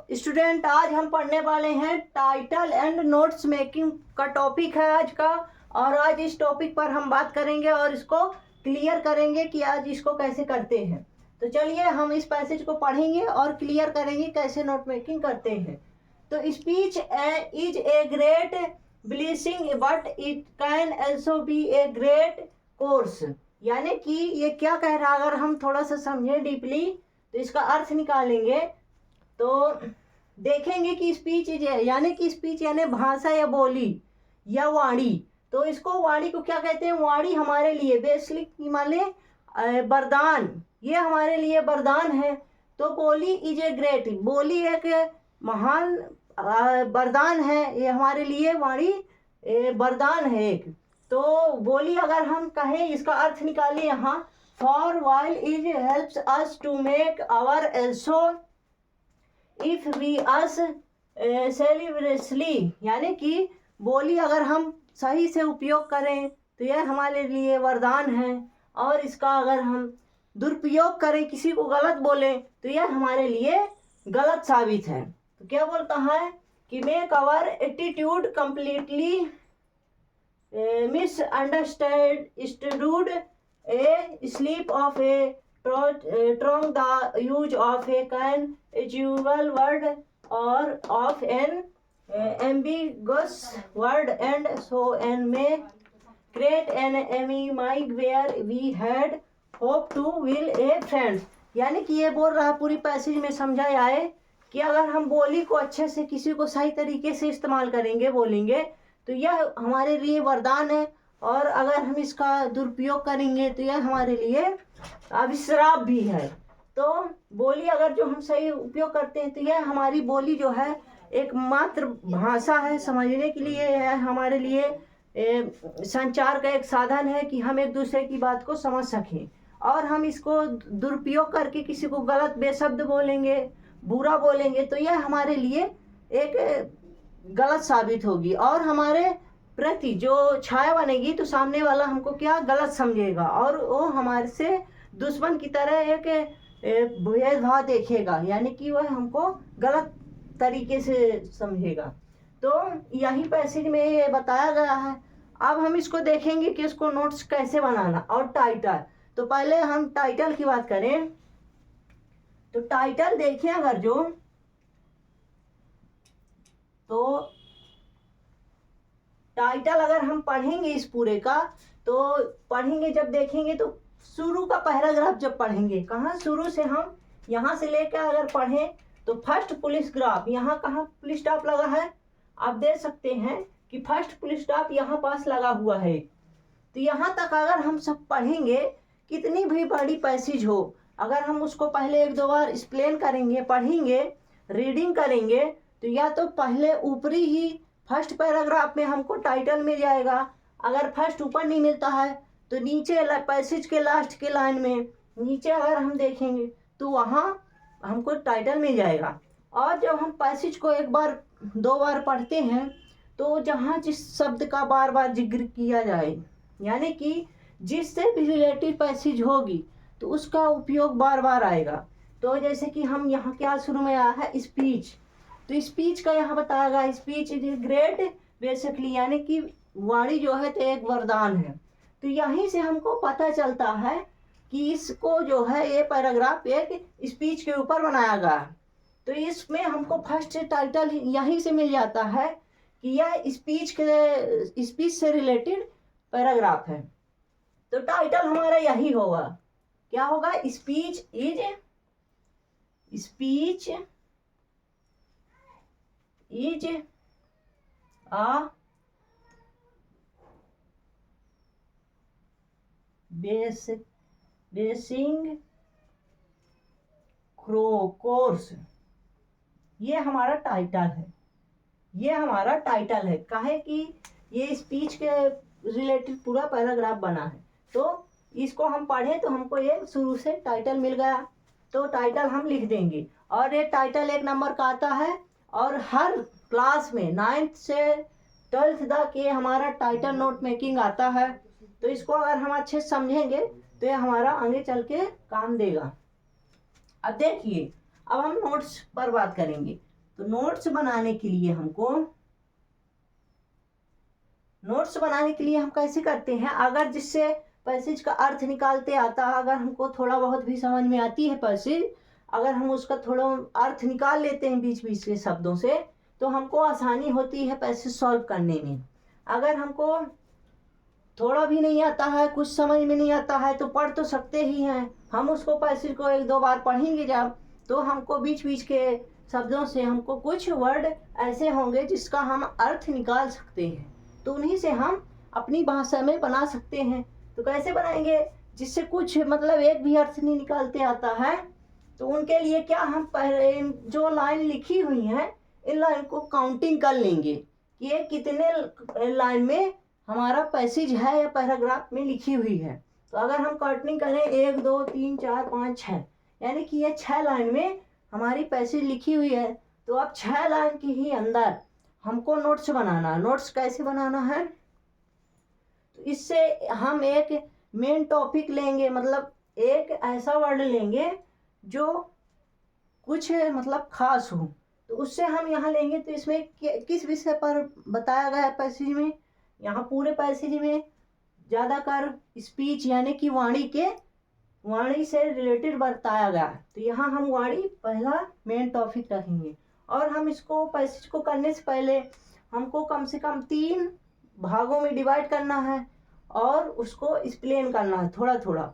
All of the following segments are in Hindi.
स्टूडेंट, आज हम पढ़ने वाले हैं टाइटल एंड नोट्स मेकिंग का टॉपिक है आज का। और आज इस टॉपिक पर हम बात करेंगे और इसको क्लियर करेंगे कि आज इसको कैसे करते हैं। तो चलिए हम इस पैसेज को पढ़ेंगे और क्लियर करेंगे कैसे नोट मेकिंग करते हैं। तो speech is a great blessing but it can also be a great course. यानी कि ये क्या कह रहा है, अगर हम थोड़ा सा समझें डीपली तो इसका अर्थ निकालेंगे तो देखेंगे कि स्पीच यानी कि स्पीच यानी भाषा या बोली या वाणी। तो इसको वाणी को क्या कहते हैं? वाणी हमारे लिए बेसिकली मान ले वरदान, ये हमारे लिए वरदान है। तो बोली इज ए ग्रेट, बोली एक महान वरदान है, ये हमारे लिए वाणी वरदान है एक। तो बोली अगर हम कहें इसका अर्थ निकालें यहाँ, for while is helps us to make our also if we us सेलिब्रेसली। यानी कि बोली अगर हम सही से उपयोग करें तो यह हमारे लिए वरदान है, और इसका अगर हम दुरुपयोग करें, किसी को गलत बोलें तो यह हमारे लिए गलत साबित है। तो क्या बोलता है कि make our attitude completely misunderstood a sleep of a strong the use of a casual word or of an ambiguous word and so and may create an enemy where we had hope to will a friend। यानी कि ये बोल रहा पूरी पैसेज में समझा आए कि अगर हम बोली को अच्छे से किसी को सही तरीके से इस्तेमाल करेंगे, बोलेंगे, तो यह हमारे लिए वरदान है, और अगर हम इसका दुरुपयोग करेंगे तो यह हमारे लिए अभिश्राप भी है। तो बोली अगर जो हम सही उपयोग करते हैं तो यह हमारी बोली जो है एक मात्र भाषा है, समझने के लिए है, हमारे लिए संचार का एक साधन है कि हम एक दूसरे की बात को समझ सकें। और हम इसको दुरुपयोग करके किसी को गलत बेशब्द बोलेंगे, बुरा बोलेंगे, तो यह हमारे लिए एक गलत साबित होगी, और हमारे प्रति जो छाया बनेगी तो सामने वाला हमको क्या गलत समझेगा, और वो हमारे से दुश्मन की तरह एक भेदभाव देखेगा, यानी कि वह हमको गलत तरीके से समझेगा। तो यही पैसेज में ये बताया गया है। अब हम इसको देखेंगे कि इसको नोट्स कैसे बनाना। और टाइटल, तो पहले हम टाइटल की बात करें तो टाइटल देखें अगर जो, तो टाइटल अगर हम पढ़ेंगे इस पूरे का, तो पढ़ेंगे जब देखेंगे तो शुरू का पैराग्राफ जब पढ़ेंगे, कहाँ शुरू से हम यहाँ से लेकर अगर पढ़ें तो फर्स्ट पुलिस ग्राफ, यहाँ कहाँ पुलिस स्टॉप लगा है आप देख सकते हैं कि फर्स्ट पुलिस स्टॉप यहाँ पास लगा हुआ है। तो यहाँ तक अगर हम सब पढ़ेंगे, कितनी भी बड़ी पैसेज हो, अगर हम उसको पहले एक दो बार एक्सप्लेन करेंगे, पढ़ेंगे, रीडिंग करेंगे, तो या तो पहले ऊपरी ही फर्स्ट पैराग्राफ में हमको टाइटल मिल जाएगा, अगर फर्स्ट ऊपर नहीं मिलता है तो नीचे पैसेज के लास्ट के लाइन में नीचे अगर हम देखेंगे तो वहाँ हमको टाइटल मिल जाएगा। और जब हम पैसेज को एक बार दो बार पढ़ते हैं तो जहाँ जिस शब्द का बार बार जिक्र किया जाए, यानी कि जिससे भी रिलेटेड पैसेज होगी तो उसका उपयोग बार बार आएगा। तो जैसे कि हम यहाँ क्या शुरू में आया है स्पीच, तो स्पीच का यहाँ बताया गया स्पीच इज ग्रेट बेसिकली, यानी कि वाणी जो है तो एक वरदान है। तो यहीं से हमको पता चलता है कि इसको जो है ये पैराग्राफ एक स्पीच के ऊपर बनाया गया है। तो इसमें हमको फर्स्ट टाइटल यहीं से मिल जाता है कि यह स्पीच से रिलेटेड पैराग्राफ है। तो टाइटल हमारा यही होगा, क्या होगा? Speech is a basing course. ये हमारा टाइटल है, ये हमारा टाइटल है, काहे कि ये स्पीच के रिलेटेड पूरा पैराग्राफ बना है। तो इसको हम पढ़ें तो हमको ये शुरू से टाइटल मिल गया, तो टाइटल हम लिख देंगे। और ये टाइटल 1 नंबर का आता है, और हर क्लास में 9th से 12th तक ये हमारा टाइटल नोट मेकिंग आता है। तो इसको अगर हम अच्छे से समझेंगे तो ये हमारा आगे चल के काम देगा। अब देखिए, अब हम नोट्स पर बात करेंगे। तो नोट्स बनाने के लिए हम कैसे करते हैं, अगर जिससे पैसेज का अर्थ निकालते आता है, अगर हमको थोड़ा बहुत भी समझ में आती है पैसेज, अगर हम उसका थोड़ा अर्थ निकाल लेते हैं बीच बीच के शब्दों से, तो हमको आसानी होती है पैसेज सॉल्व करने में। अगर हमको थोड़ा भी नहीं आता है, कुछ समझ में नहीं आता है, तो पढ़ तो सकते ही हैं, हम उसको पैसेज को 1-2 बार पढ़ेंगे जब, तो हमको बीच बीच के शब्दों से हमको कुछ वर्ड ऐसे होंगे जिसका हम अर्थ निकाल सकते हैं, तो उन्हीं से हम अपनी भाषा में बना सकते हैं। तो कैसे बनाएंगे, जिससे कुछ मतलब एक भी अर्थ नहीं निकालते आता है, तो उनके लिए क्या, हम पहले जो लाइन लिखी हुई है इन लाइन को काउंटिंग कर लेंगे कि ये कितने लाइन में हमारा पैसेज है या पैराग्राफ में लिखी हुई है। तो अगर हम काउंटिंग करें 1 2 3 4 5 6, यानी कि ये 6 लाइन में हमारी पैसेज लिखी हुई है। तो अब 6 लाइन के ही अंदर हमको नोट्स बनाना है। नोट्स कैसे बनाना है, तो इससे हम एक मेन टॉपिक लेंगे, मतलब एक ऐसा वर्ड लेंगे जो कुछ मतलब खास हो, तो उससे हम यहाँ लेंगे। तो इसमें किस विषय पर बताया गया है पैसेज में, यहाँ पूरे पैसेज में ज़्यादातर स्पीच यानी कि वाणी से रिलेटेड बताया गया है, तो यहाँ हम वाणी पहला मेन टॉपिक रखेंगे। और हम इसको पैसेज को करने से पहले हमको कम से कम 3 भागों में डिवाइड करना है और उसको एक्सप्लेन करना है थोड़ा थोड़ा,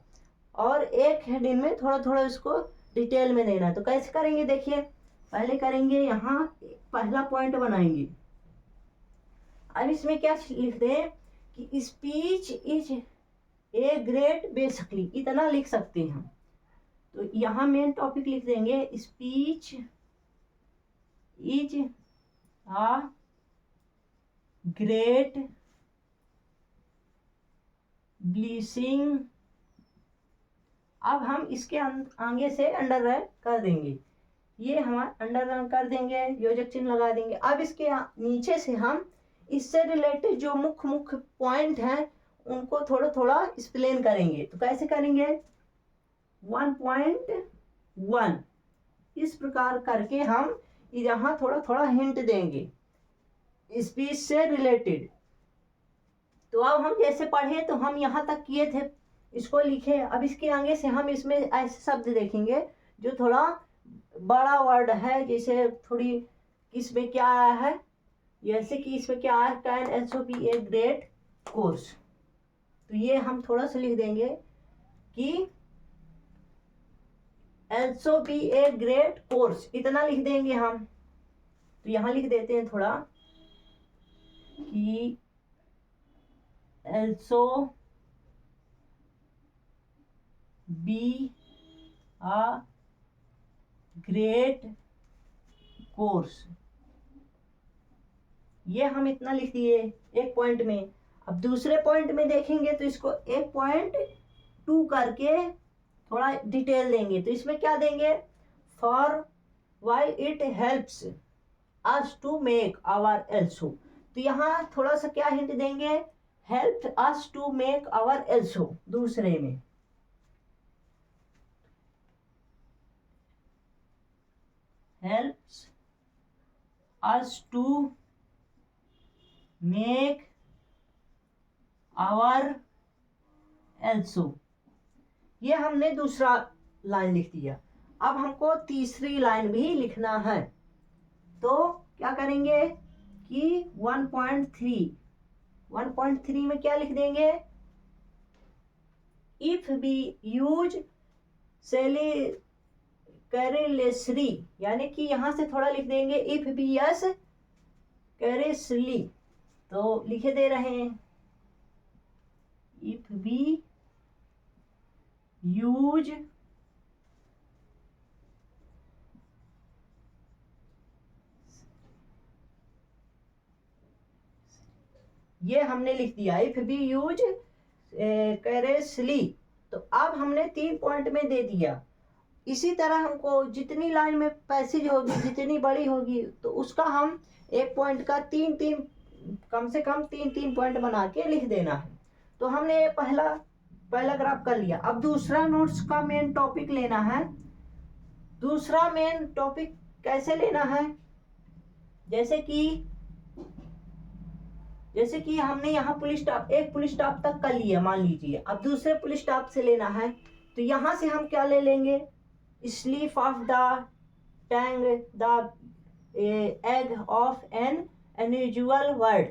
और एक हेडिंग में थोड़ा थोड़ा उसको डिटेल में देना है। तो कैसे करेंगे, देखिए पहले करेंगे, यहाँ पहला पॉइंट बनाएंगे। अब इसमें क्या लिख दें कि speech is a great basically, इतना लिख सकते हैं हम। तो यहाँ मेन टॉपिक लिख देंगे, speech is a great blessing. अब हम इसके आगे से अंडरलाइन कर देंगे, ये हम अंडरलाइन कर देंगे, योजक चिन्ह लगा देंगे। अब इसके नीचे से हम इससे रिलेटेड जो मुख्य पॉइंट हैं उनको थोड़ा थोड़ा एक्सप्लेन करेंगे। तो कैसे करेंगे, 1.1 इस प्रकार करके हम यहाँ थोड़ा थोड़ा हिंट देंगे स्पीच से रिलेटेड। तो अब हम जैसे पढ़े तो हम यहाँ तक किए थे, इसको लिखे। अब इसके आगे से हम इसमें ऐसे शब्द देखेंगे जो थोड़ा बड़ा वर्ड है, जैसे थोड़ी इसमें क्या आया है, जैसे कि इसमें क्या आया, can also be a great course. तो ये हम थोड़ा सा लिख देंगे कि also be a great course, इतना लिख देंगे हम। तो यहाँ लिख देते हैं थोड़ा कि also be a great course, ये हम इतना लिख दिए एक पॉइंट में। अब दूसरे पॉइंट में देखेंगे तो इसको 1.2 करके थोड़ा डिटेल देंगे। तो इसमें क्या देंगे, for why it helps us to make our also. तो यहाँ थोड़ा सा क्या हिंट देंगे, help us to make our also, दूसरे में helps us to make our also, ये हमने दूसरा लाइन लिख दिया। अब हमको तीसरी लाइन भी लिखना है। तो क्या करेंगे कि 1.3 में क्या लिख देंगे, इफ बी यूज कैरेसली, यानी कि यहाँ से थोड़ा लिख देंगे इफ बी यस कैरेसली। तो लिखे दे रहे हैं, इफ बी यूज ये हमने लिख दिया, इफ बी यूज कैरेसली। तो अब हमने 3 पॉइंट में दे दिया। इसी तरह हमको जितनी लाइन में पैसेज होगी, जितनी बड़ी होगी, तो उसका हम एक पॉइंट का 3-3 कम से कम 3-3 पॉइंट बना के लिख देना है। तो हमने पहला ग्राफ कर लिया। अब दूसरा नोट्स का मेन टॉपिक लेना है। दूसरा मेन टॉपिक कैसे लेना है, जैसे कि हमने यहाँ एक पुलिस स्टॉप तक कर लिया मान लीजिए, अब दूसरे पुलिस स्टॉप से लेना है तो यहाँ से हम क्या ले लेंगे, sleep of the tongue the egg of N unusual word.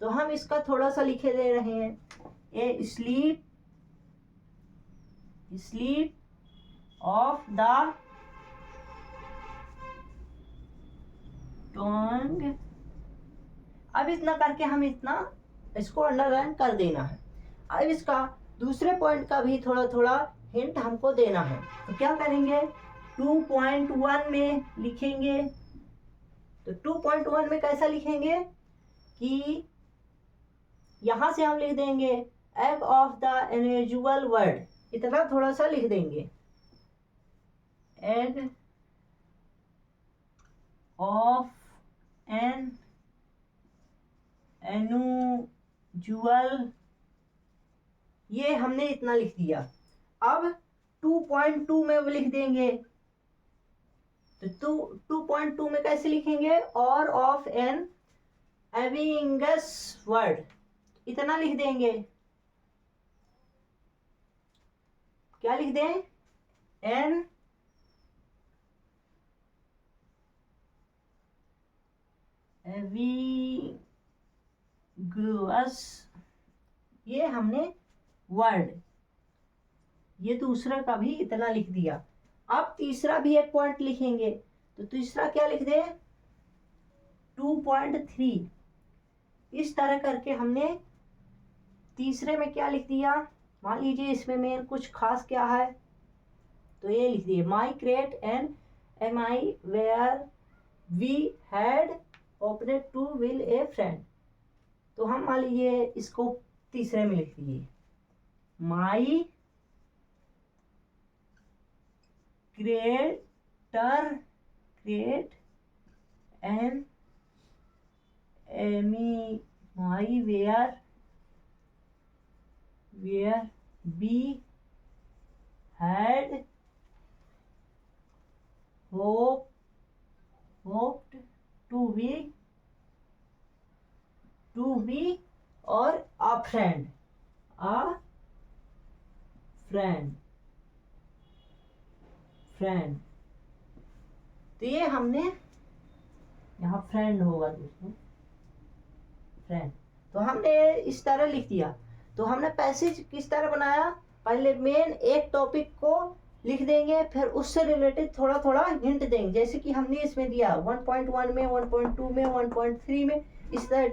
तो हम इसका थोड़ा सा लिखे दे रहे हैं, ए स्लीप ऑफ द टंग। अब इतना करके हम इसको अंडरलाइन कर देना है। अब इसका दूसरे पॉइंट का भी थोड़ा थोड़ा हिंट हमको देना है, तो क्या करेंगे 2.1 में लिखेंगे। तो 2.1 में कैसा लिखेंगे कि यहाँ से हम लिख देंगे egg of the unusual word, इतना थोड़ा सा लिख देंगे, एग ऑफ एन अनयूजुअल, ये हमने इतना लिख दिया। अब 2.2 में वो लिख देंगे, तो 2.2 में कैसे लिखेंगे, और ऑफ एन एविंगस वर्ड, इतना लिख देंगे। क्या लिख दें, एन एविंगस, ये हमने वर्ड, ये दूसरा का भी इतना लिख दिया। अब तीसरा भी एक पॉइंट लिखेंगे, तो तीसरा क्या लिख दे 2.3, इस तरह करके हमने तीसरे में क्या लिख दिया। मान लीजिए इसमें मेन कुछ खास क्या है, तो ये लिख दिए my crate and M I where we had opened to will a friend. तो हम मान लीजिए इसको तीसरे में लिख दिए, my crate and Amy my where be had hoped to be और a friend तो ये हमने यहाँ फ्रेंड होगा दोस्तों, फ्रेंड, तो हमने इस तरह लिख दिया। तो हमने पैसेज किस तरह बनाया, पहले मेन एक टॉपिक को लिख देंगे, फिर उससे रिलेटेड थोड़ा थोड़ा हिंट देंगे, जैसे कि हमने इसमें दिया 1.1 में, 1.2 में, 1.3 में, इस तरह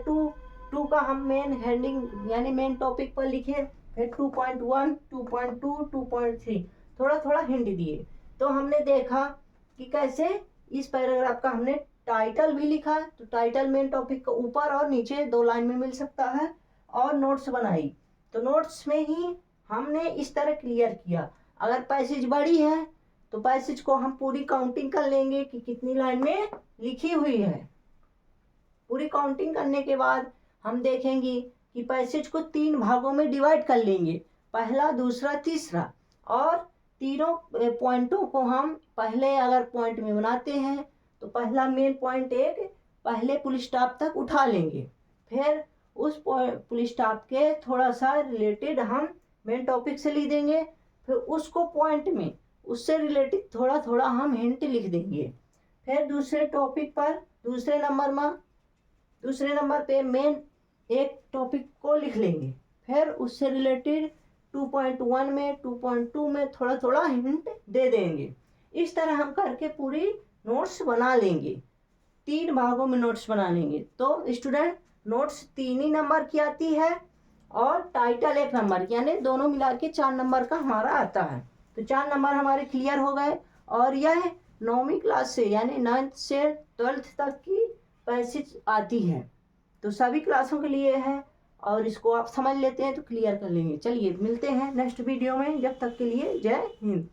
2 का हम मेन हेडिंग यानी मेन टॉपिक पर लिखे, फिर 2.1, 2.2, 2.3 थोड़ा थोड़ा हिंट दिए। तो हमने देखा कि कैसे इस पैराग्राफ का हमने टाइटल भी लिखा, तो टाइटल मेन टॉपिक को ऊपर और नीचे 2 लाइन में मिल सकता है, और नोट्स बनाई, तो नोट्स में ही हमने इस तरह क्लियर किया। अगर पैसेज बड़ी है तो पैसेज को हम पूरी काउंटिंग कर लेंगे कि कितनी लाइन में लिखी हुई है। पूरी काउंटिंग करने के बाद हम देखेंगे कि पैसेज को 3 भागों में डिवाइड कर लेंगे, पहला, दूसरा, तीसरा, और तीनों पॉइंटों को हम पहले अगर पॉइंट में बनाते हैं तो पहला मेन पॉइंट एक पहले पुलिस स्टॉप तक उठा लेंगे, फिर उस पुलिस स्टॉप के थोड़ा सा रिलेटेड हम मेन टॉपिक से लिख देंगे, फिर उसको पॉइंट में उससे रिलेटेड थोड़ा थोड़ा हम हिंट लिख देंगे, फिर दूसरे टॉपिक पर दूसरे नंबर पे मेन एक टॉपिक को लिख लेंगे, फिर उससे रिलेटेड 2.1 में, 2.2 में थोड़ा थोड़ा हिंट दे देंगे। इस तरह हम करके पूरी नोट्स बना लेंगे, 3 भागों में नोट्स बना लेंगे। तो स्टूडेंट नोट्स 3 ही नंबर की आती है और टाइटल 1 नंबर, यानी दोनों मिला के 4 नंबर का हमारा आता है। तो 4 नंबर हमारे क्लियर हो गए, और यह 9वीं क्लास से यानी 9th से 12th तक की पैसेज आती है, तो सभी क्लासों के लिए है, और इसको आप समझ लेते हैं तो क्लियर कर लेंगे। चलिए मिलते हैं नेक्स्ट वीडियो में, जब तक के लिए जय हिंद।